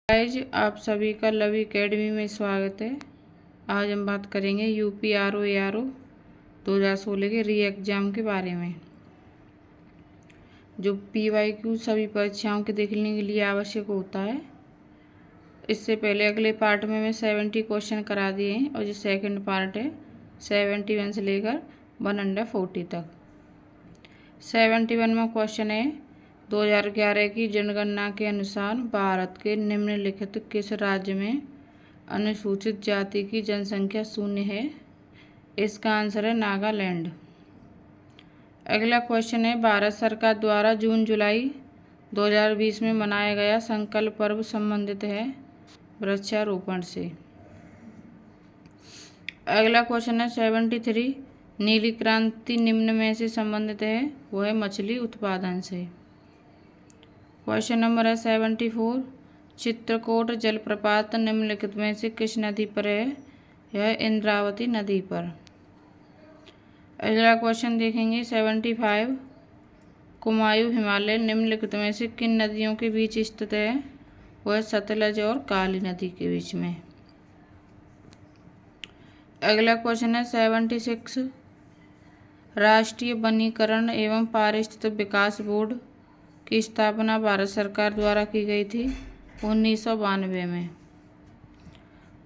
Guys, आप सभी का लव एकेडमी में स्वागत है। आज हम बात करेंगे यूपी आरओ एआरओ 2016 के री एग्ज़ाम के बारे में। जो पीवाईक्यू सभी परीक्षाओं के देखने के लिए आवश्यक होता है। इससे पहले अगले पार्ट में मैं 70 क्वेश्चन करा दिए हैं और जो सेकंड पार्ट है 71 से लेकर 140 तक। 71 में क्वेश्चन है 2011 की जनगणना के अनुसार भारत के निम्नलिखित किस राज्य में अनुसूचित जाति की जनसंख्या शून्य है? इसका आंसर है नागालैंड। अगला क्वेश्चन है भारत सरकार द्वारा जून जुलाई 2020 में मनाया गया संकल्प पर्व संबंधित है वृक्षारोपण से। अगला क्वेश्चन है 73 नीली क्रांति निम्न में से संबंधित है, वो है मछली उत्पादन से। क्वेश्चन नंबर है 74 चित्रकूट जलप्रपात निम्नलिखित में से किस नदी पर है? यह इंद्रावती नदी पर। अगला क्वेश्चन देखेंगे 75 कुमायूं हिमालय निम्नलिखित में से किन नदियों के बीच स्थित है? वह सतलज और काली नदी के बीच में। अगला क्वेश्चन है 76 राष्ट्रीय वनीकरण एवं पारिस्थितिक विकास बोर्ड की स्थापना भारत सरकार द्वारा की गई थी 1992 में।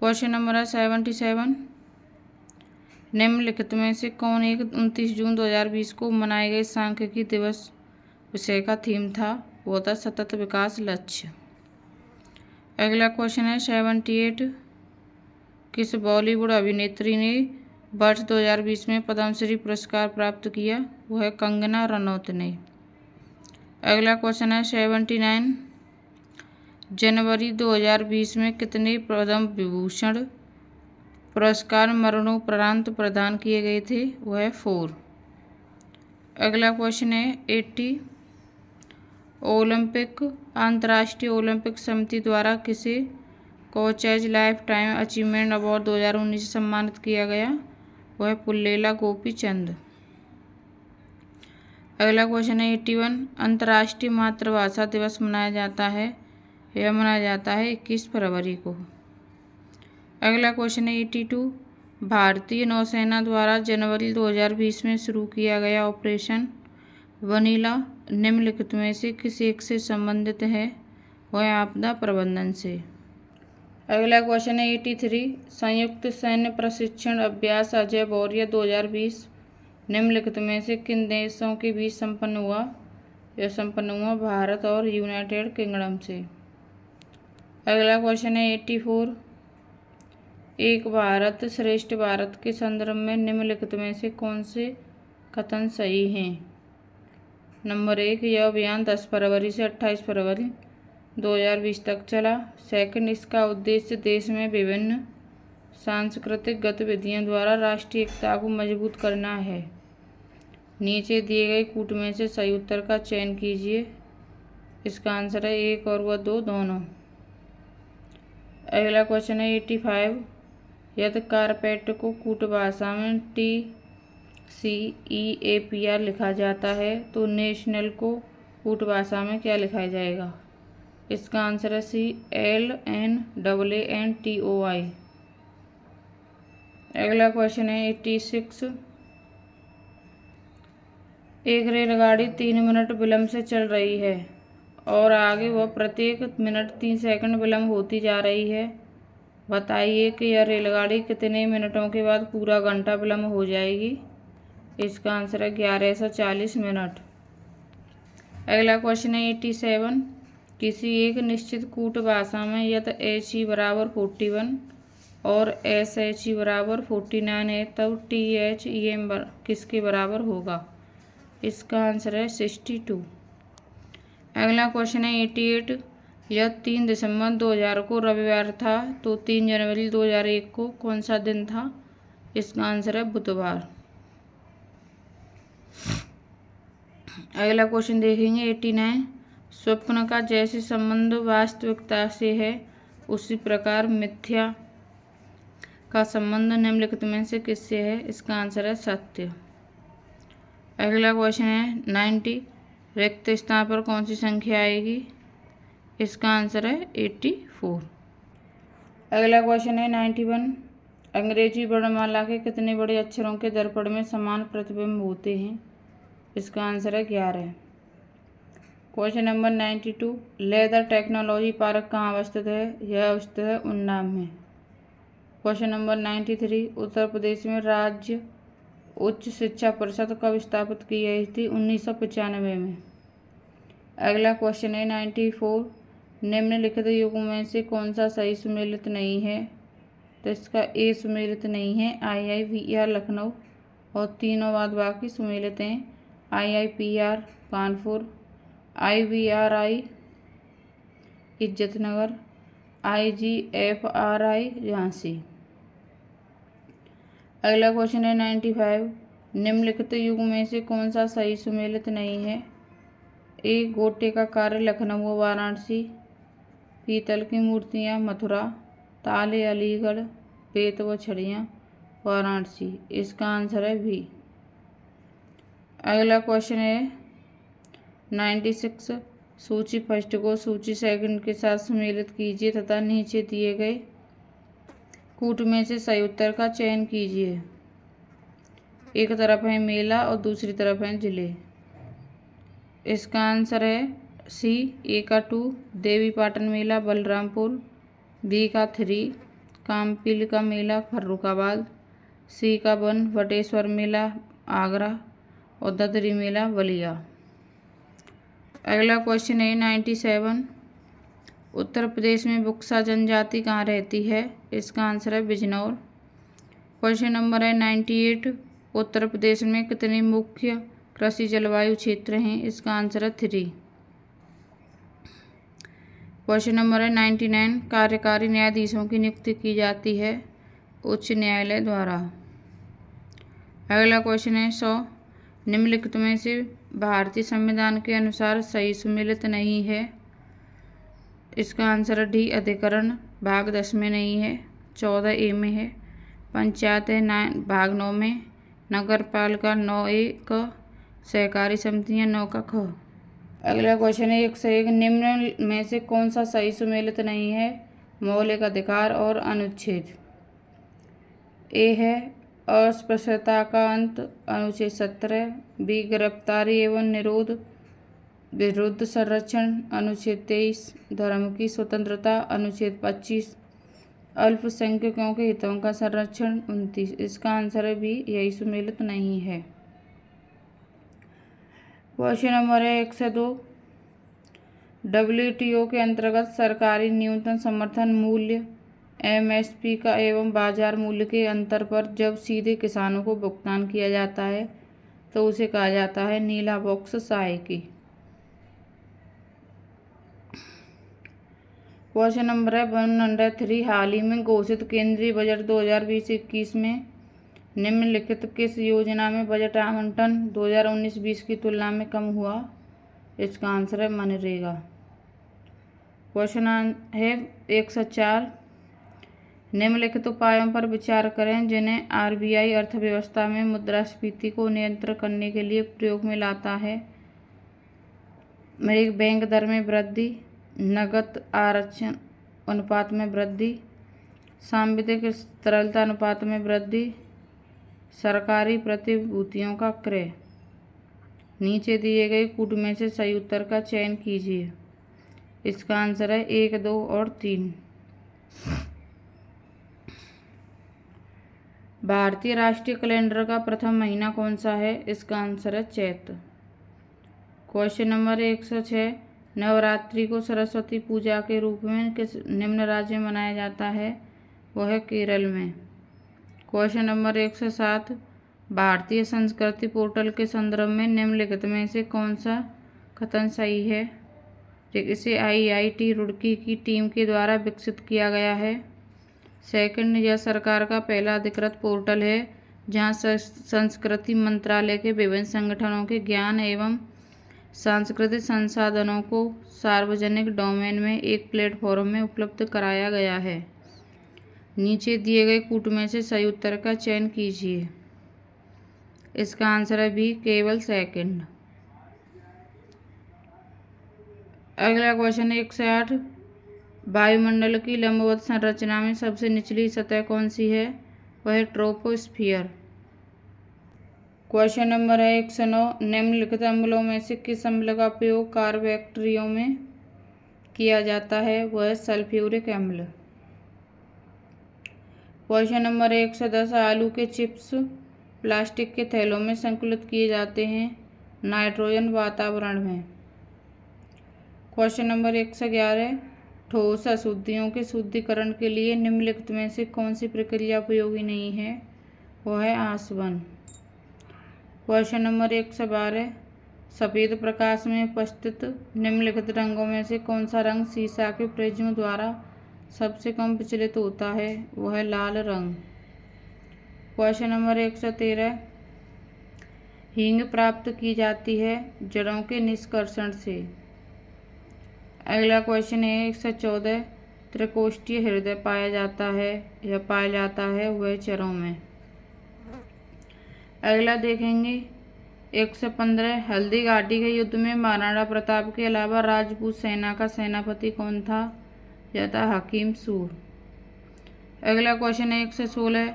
क्वेश्चन नंबर है 77 निम्नलिखित में से कौन एक 29 जून 2020 को मनाए गए सांख्यिकी दिवस विषय का थीम था? वो था सतत विकास लक्ष्य। अगला क्वेश्चन है 78 किस बॉलीवुड अभिनेत्री ने वर्ष 2020 में पद्मश्री पुरस्कार प्राप्त किया? वो है कंगना रनौत ने। अगला क्वेश्चन है 79 जनवरी 2020 में कितने पद्म विभूषण पुरस्कार मरणोपरांत प्रदान किए गए थे? वह है 4। अगला क्वेश्चन है 80 अंतर्राष्ट्रीय ओलंपिक समिति द्वारा किसे coaches life time achievement award 2019 से सम्मानित किया गया? वह है पुल्लेला गोपीचंद। अगला क्वेश्चन है 81 अंतर्राष्ट्रीय मातृभाषा दिवस मनाया जाता है? यह मनाया जाता है 21 फरवरी को। अगला क्वेश्चन है 82 भारतीय नौसेना द्वारा जनवरी 2020 में शुरू किया गया ऑपरेशन वनीला निम्नलिखित में से किस एक से संबंधित है? वह आपदा प्रबंधन से। अगला क्वेश्चन है 83 संयुक्त सैन्य प्रशिक्षण अभ्यास अजय बौर्य 2020 निम्नलिखित में से किन देशों के बीच संपन्न हुआ? यह संपन्न हुआ भारत और यूनाइटेड किंगडम से। अगला क्वेश्चन है 84 एक भारत श्रेष्ठ भारत के संदर्भ में निम्नलिखित में से कौन से कथन सही हैं? नंबर 1 यह अभियान 10 फरवरी से 28 फरवरी 2020 तक चला। सेकंड इसका उद्देश्य देश में विभिन्न सांस्कृतिक गतिविधियों द्वारा राष्ट्रीय एकता को मजबूत करना है। नीचे दिए गए कूट में से सही उत्तर का चयन कीजिए। इसका आंसर है 1 और वह 2 दोनों। अगला क्वेश्चन है 85 यदि कारपेट को कूट भाषा में TCEAPR लिखा जाता है तो नेशनल को कूट भाषा में क्या लिखा जाएगा? इसका आंसर है CLNANTOI। अगला क्वेश्चन है 86 एक रेलगाड़ी 3 मिनट विलंब से चल रही है और आगे वह प्रत्येक मिनट 3 सेकंड विलंब होती जा रही है। बताइए कि यह रेलगाड़ी कितने मिनटों के बाद पूरा घंटा विलंब हो जाएगी? इसका आंसर है 1140 मिनट। अगला क्वेश्चन है 87 किसी एक निश्चित कूट भाषा में यदि HE बराबर 41 और SHE बराबर 49 है तब THEM किसके बराबर होगा? इसका आंसर है 62। अगला क्वेश्चन है 88 यह 3 दिसंबर 2000 को रविवार था तो 3 जनवरी 2001 को कौन सा दिन था? इसका आंसर है बुधवार। अगला क्वेश्चन देखेंगे 89 स्वप्न का जैसे संबंध वास्तविकता से है उसी प्रकार मिथ्या का संबंध निम्नलिखित में से किससे है? इसका आंसर है सत्य। अगला क्वेश्चन है 90 रिक्त स्थान पर कौन सी संख्या आएगी? इसका आंसर है 84। अगला क्वेश्चन है 91। अंग्रेजी वर्णमाला के कितने बड़े अक्षरों के दर्पण में समान प्रतिबिंब होते हैं? इसका आंसर है 11। Question number 92। Leather technology park कहाँ अवस्थित है? यह अवस्थित है उन्नाव में। Question number 93। उत्तर प्रदेश में राज्य उच्च शिक्षा परिषद कब स्थापित की गई थी? 1995 में। अगला क्वेश्चन है 94। निम्नलिखित युगों में से कौन सा सही सुमेलित नहीं है? तो इसका ए सुमेलित नहीं है। IIVR लखनऊ और तीनों बाद बाकी सुमेलित हैं। IIPR Kanpur, IVRI Izzatnagar, IGFRI Jhansi. अगला क्वेश्चन है 95। निम्नलिखित युग में से कौन सा सही सुमेलित नहीं है? ए गोटे का कार्य लखनऊ व वाराणसी, पीतल की मूर्तियाँ मथुरा, ताले अलीगढ़, बेत व छड़ियाँ वाराणसी। इसका आंसर है भी। अगला क्वेश्चन है 96। सूची फर्स्ट को सूची सेकंड के साथ सुमेलित कीजिए तथा नीचे दिए गए कूट में से सही उत्तर का चयन कीजिए। एक तरफ है मेला और दूसरी तरफ है जिले। इसका आंसर है सी। ए का 2 देवी पाटन मेला बलरामपुर, बी का 3 कामपील का मेला फर्रुखाबाद, सी का 1 वटेश्वर मेला आगरा और ददरी मेला बलिया। अगला क्वेश्चन है 97। उत्तर प्रदेश में बुक्सा जनजाति कहाँ रहती है? इसका आंसर है बिजनौर। क्वेश्चन नंबर है 98। उत्तर प्रदेश में कितने मुख्य कृषि जलवायु क्षेत्र हैं? इसका आंसर है 3। क्वेश्चन नंबर है 99। कार्यकारी न्यायाधीशों की नियुक्ति की जाती है उच्च न्यायालय द्वारा। अगला क्वेश्चन है 100। निम्नलिखित में से भारतीय संविधान के अनुसार सही सुमेलित नहीं है? इसका आंसर है डी। अधिकरण भाग 10 में नहीं है, 14A में है। पंचायत है भाग 9 में, नगर पालिका 9A का, सहकारी समितियाँ 9 का ख। अगला क्वेश्चन है 101। निम्न में से कौन सा सही सुमेलित नहीं है? मौलिक अधिकार और अनुच्छेद। ए है अस्पृश्यता का अंत अनुच्छेद 17, बी गिरफ्तारी एवं निरोध विरुद्ध संरक्षण अनुच्छेद 23, धर्म की स्वतंत्रता अनुच्छेद 25, अल्पसंख्यकों के हितों का संरक्षण 29। इसका आंसर है बी। यही सुमेलित नहीं है। क्वेश्चन नंबर है 102। WTO के अंतर्गत सरकारी न्यूनतम समर्थन मूल्य MSP का एवं बाजार मूल्य के अंतर पर जब सीधे किसानों को भुगतान किया जाता है तो उसे कहा जाता है नीला बॉक्स सहायकी। क्वेश्चन नंबर है 103। हाल ही में घोषित केंद्रीय बजट 2020-21 में निम्नलिखित किस योजना में बजट आवंटन 2019-20 की तुलना में कम हुआ? इसका आंसर है मनरेगा। क्वेश्चन है 104। निम्नलिखित उपायों पर विचार करें जिन्हें RBI अर्थव्यवस्था में मुद्रास्फीति को नियंत्रित करने के लिए प्रयोग में लाता है। मेरी बैंक दर में वृद्धि, नकद आरक्षण अनुपात में वृद्धि, सांविधिक तरलता अनुपात में वृद्धि, सरकारी प्रतिभूतियों का क्रय। नीचे दिए गए कूट में से सही उत्तर का चयन कीजिए। इसका आंसर है 1, 2 और 3। भारतीय राष्ट्रीय कैलेंडर का प्रथम महीना कौन सा है? इसका आंसर है चैत। Question number 106। नवरात्रि को सरस्वती पूजा के रूप में किस निम्न राज्य में मनाया जाता है? वह है केरल में। Question number 107। भारतीय संस्कृति पोर्टल के संदर्भ में निम्नलिखित में से कौन सा कथन सही है? इसे IIT रुड़की की टीम के द्वारा विकसित किया गया है। सेकंड, यह सरकार का पहला अधिकृत पोर्टल है जहां संस्कृति मंत्रालय के विभिन्न संगठनों के ज्ञान एवं सांस्कृतिक संसाधनों को सार्वजनिक डोमेन में एक प्लेटफॉर्म में उपलब्ध कराया गया है। नीचे दिए गए कूट में से सही उत्तर का चयन कीजिए। इसका आंसर है बी। केवल सेकंड। अगला क्वेश्चन 108, वायुमंडल की लंबवत संरचना में सबसे निचली सतह कौन सी है? वह है ट्रोपोस्फियर। क्वेश्चन नंबर है 109, निम्नलिखित अम्लों में से किस अम्ल का उपयोग कार्बोक्सिलेटों में किया जाता है? वह है सल्फ्यूरिक अम्ल। क्वेश्चन नंबर 110, आलू के चिप्स प्लास्टिक के थैलों में संकुलित किए जाते हैं नाइट्रोजन वातावरण में। क्वेश्चन नंबर 111, ठोस अशुद्धियों के शुद्धिकरण के लिए निम्नलिखित में से कौन सी प्रक्रिया उपयोगी नहीं है? वह है आसवन। क्वेश्चन नंबर 112, सफ़ेद प्रकाश में उपस्थित निम्नलिखित रंगों में से कौन सा रंग सीसा के प्रिज्म द्वारा सबसे कम विचलित होता है? वह है लाल रंग। क्वेश्चन नंबर 113, हींग प्राप्त की जाती है जड़ों के निष्कर्षण से। अगला क्वेश्चन है 114, त्रिकोष्ठीय हृदय पाया जाता है वह चरों में। अगला देखेंगे 115, हल्दी घाटी के युद्ध में महाराणा प्रताप के अलावा राजपूत सेना का सेनापति कौन था? यह था हकीम सूर। अगला क्वेश्चन है 116,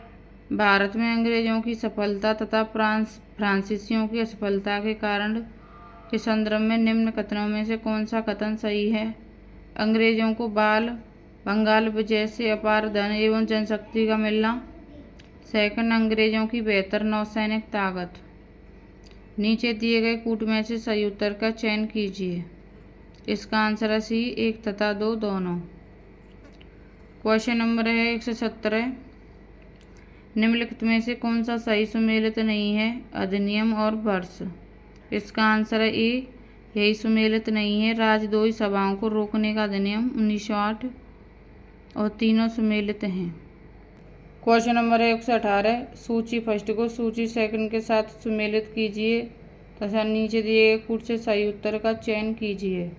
भारत में अंग्रेजों की सफलता तथा फ्रांसीसियों की असफलता के कारण के संदर्भ में निम्न कथनों में से कौन सा कथन सही है? अंग्रेजों को बंगाल विजय से अपार धन एवं जनशक्ति का मिलना। सेकंड, अंग्रेजों की बेहतर नौसैनिक ताकत। नीचे दिए गए कूट में से सही उत्तर का चयन कीजिए। इसका आंसर है सी, 1 तथा 2 दोनों। क्वेश्चन नंबर है 117, निम्नलिखित में से कौन सा सही सुमेलित नहीं है? अधिनियम और वर्ष। इसका आंसर है ए, यही सुमेलित नहीं है। राजद्रोही सभाओं को रोकने का अधिनियम 1908 और तीनों सुमेलित हैं। क्वेश्चन नंबर 118, सूची फर्स्ट को सूची सेकंड के साथ सुमेलित कीजिए तथा नीचे दिए गए कूट से सही उत्तर का चयन कीजिए।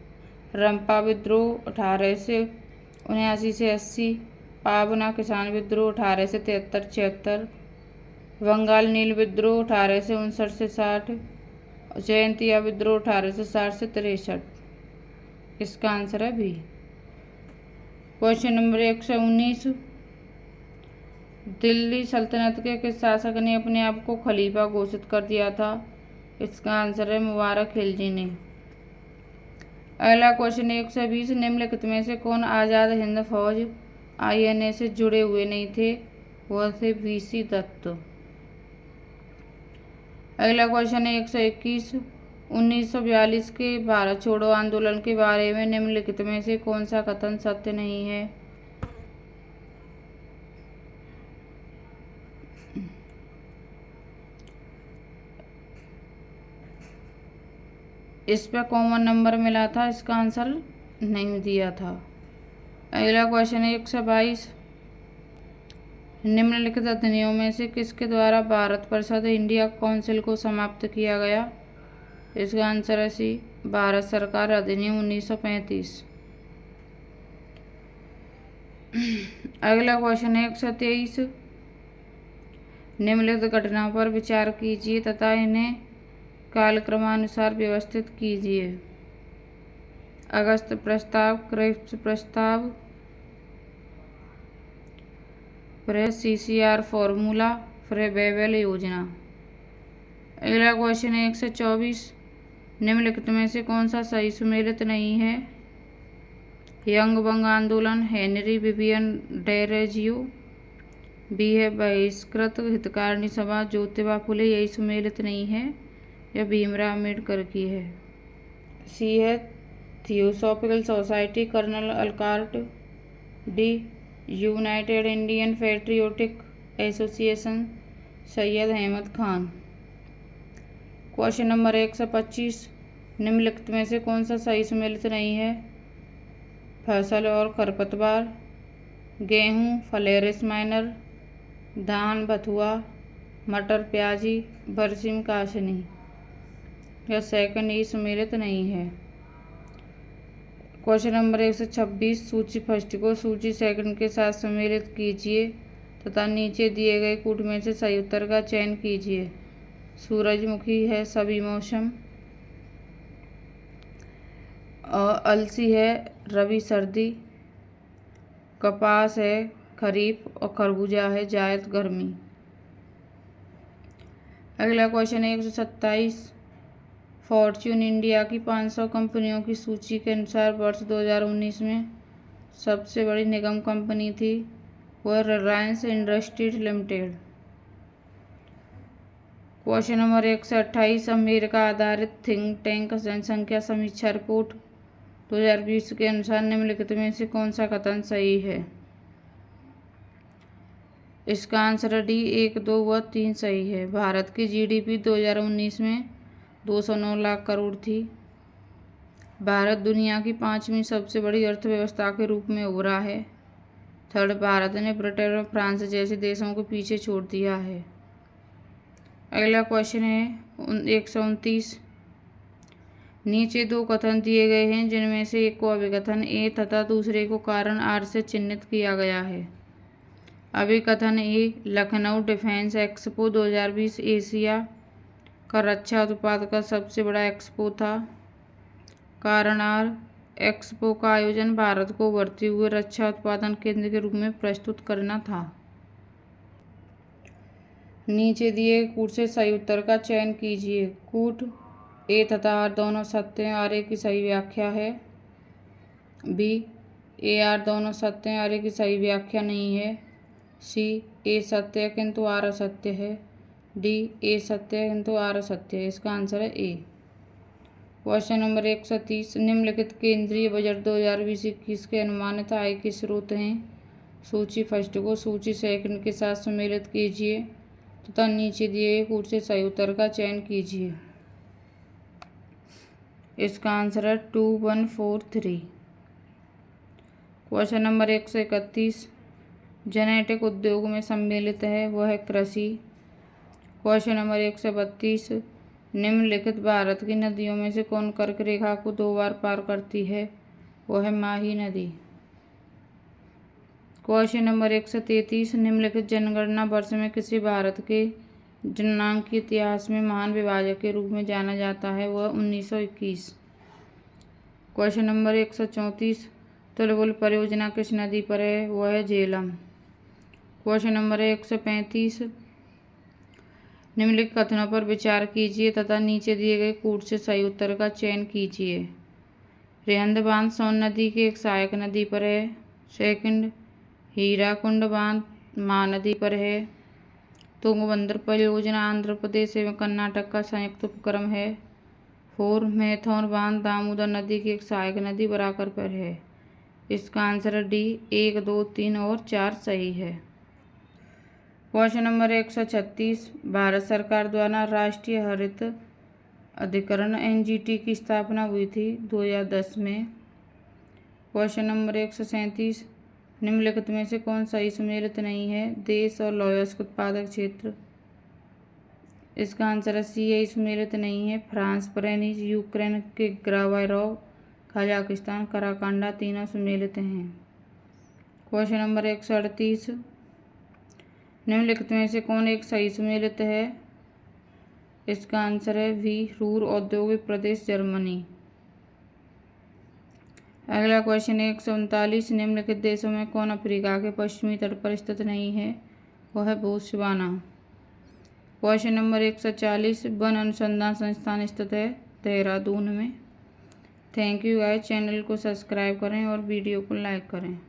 रंपा विद्रोह 1879 से 80, पाबना किसान विद्रोह 1873-76, बंगाल नील विद्रोह 1859 से 60, जयंतिया विद्रोह 1860 से 63। इसका आंसर है बी। क्वेश्चन नंबर 119, दिल्ली सल्तनत के किस शासक ने अपने आप को खलीफा घोषित कर दिया था? इसका आंसर है मुबारक खिलजी ने। अगला क्वेश्चन 120, निम्नलिखित में से कौन आज़ाद हिंद फौज INA से जुड़े हुए नहीं थे? वह थे VC दत्त। अगला क्वेश्चन है 121, 1942 के भारत छोड़ो आंदोलन के बारे में निम्नलिखित में से कौन सा कथन सत्य नहीं है? इस पर कॉमन नंबर मिला था, इसका आंसर नहीं दिया था। अगला क्वेश्चन है 122, निम्नलिखित अधिनियमों में से किसके द्वारा भारत परिषद इंडिया काउंसिल को समाप्त किया गया? इसका आंसर है सी, भारत सरकार अधिनियम 1935। अगला क्वेश्चन है 123, निम्नलिखित घटनाओं पर विचार कीजिए तथा इन्हें कालक्रमानुसार व्यवस्थित कीजिए। अगस्त प्रस्ताव, क्रिप्स प्रस्ताव, फिर CCR फॉर्मूला, फिर बेबेल योजना। अगला क्वेश्चन है 124, निम्नलिखित में से कौन सा सही सुमेलित नहीं है? यंग बंग आंदोलन, हेनरी विवियन डेरोजियो। बी है बहिष्कृत हितकारिणी सभा, ज्योतिबा फुले, यही सुमेलित नहीं है। यह भीमराव अम्बेडकर की है। सी है theosophical society, colonel Olcott. D, united Indian patriotic association, Syed Ahmad Khan. Question number 125, निम्नलिखित में से कौन सा सही सुमेलित नहीं है? फसल और खरपतवार, गेहूँ, फ्लेरिस माइनर, धान, बथुआ, मटर, प्याजी, बरसीम, काशनी। यह सेकंड ही सुमेलित नहीं है। क्वेश्चन नंबर 126, सूची फर्स्ट को सूची सेकंड के साथ सम्मिलित कीजिए तथा नीचे दिए गए कूट में से सही उत्तर का चयन कीजिए। सूरजमुखी है सभी मौसम, अलसी है रबी सर्दी, कपास है खरीफ और खरबूजा है जायद गर्मी। अगला क्वेश्चन है 127। फॉर्च्यून इंडिया की 500 कंपनियों की सूची के अनुसार वर्ष 2019 में सबसे बड़ी निगम कंपनी थी वह Reliance industries limited. Question number 128। America आधारित थिंक टैंक जनसंख्या समीक्षा रिपोर्ट 2020 के अनुसार निम्नलिखित में से कौन सा कथन सही है? इसका आंसर डी 1, 2 व 3 सही है। भारत की जीडीपी 2019 में 209 लाख करोड़ थी। भारत दुनिया की 5वीं सबसे बड़ी अर्थव्यवस्था के रूप में उभरा है। थर्ड, भारत ने ब्रिटेन और फ्रांस जैसे देशों को पीछे छोड़ दिया है। अगला क्वेश्चन है 129। नीचे दो कथन दिए गए हैं जिनमें से एक को अभिकथन ए तथा दूसरे को कारण आर से चिन्हित किया गया है। अभिकथन ए, लखनऊ डिफेंस एक्सपो 2020 एशिया का रक्षा उत्पाद का सबसे बड़ा एक्सपो था। कारण आर, एक्सपो का आयोजन भारत को उभरते हुए रक्षा उत्पादन केंद्र के रूप में प्रस्तुत करना था। नीचे दिए कूट से सही उत्तर का चयन कीजिए। कूट ए तथा आर दोनों सत्य हैं, आर ए की सही व्याख्या है। बी, ए आर दोनों सत्य हैं, आर ए की सही व्याख्या नहीं है। सी, ए सत्य है किंतु आर असत्य है। डी, ए सत्य है किंतु आर असत्य है। इसका आंसर है ए। Question number 130। निम्नलिखित केंद्रीय बजट 2020-21 के अनुमानित आय के स्रोत हैं। सूची फर्स्ट को सूची सेकंड के साथ सम्मिलित कीजिए तथा नीचे दिए गए कूट से सही उत्तर का चयन कीजिए। इसका आंसर है 2143। Question number 131। जेनेटिक उद्योग में सम्मिलित है वह है कृषि। Question number 132। निम्नलिखित भारत की नदियों में से कौन कर्क रेखा को 2 बार पार करती है वह है माही नदी। Question number 133। निम्नलिखित जनगणना वर्ष में किसी भारत के जननांग के इतिहास में महान विभाजक के रूप में जाना जाता है वह 1921। Question number 134। तुलबुल परियोजना किस नदी पर है वह है झेलम। Question number 135। निम्नलिखित कथनों पर विचार कीजिए तथा नीचे दिए गए कूट से सही उत्तर का चयन कीजिए। रेहंद बांध सोन नदी की एक सहायक नदी पर है। सेकंड, हीराकुंड बांध महानदी पर है। तुंगभद्र परियोजना आंध्र प्रदेश एवं कर्नाटक का संयुक्त उपक्रम है। 4, मैथौन बांध दामोदर नदी की एक सहायक नदी बराकर पर है। इसका आंसर डी 1, 2, 3 और 4 सही है। Question number 136। भारत सरकार द्वारा राष्ट्रीय हरित अधिकरण एनजीटी की स्थापना हुई थी 2010 में। Question number 137। निम्नलिखित में से कौन सही सम्मिलित नहीं है? देश और लौहस्क उत्पादक क्षेत्र। इसका आंसर है सी, ए सम्मिलित नहीं है। फ्रांस, पेरिस, यूक्रेन के ग्रावारोव, कजाकिस्तान, कराकांडा तीनों सम्मिलित हैं। Question number 138। निम्नलिखित में से कौन एक सही सम्मिलित है? इसका आंसर है वी, रूर औद्योगिक प्रदेश जर्मनी। अगला क्वेश्चन 139। निम्नलिखित देशों में कौन अफ्रीका के पश्चिमी तट पर स्थित नहीं है वह है बोत्सवाना। Question number 140। वन अनुसंधान संस्थान स्थित है देहरादून में। Thank you guys. चैनल को सब्सक्राइब करें और वीडियो को लाइक करें।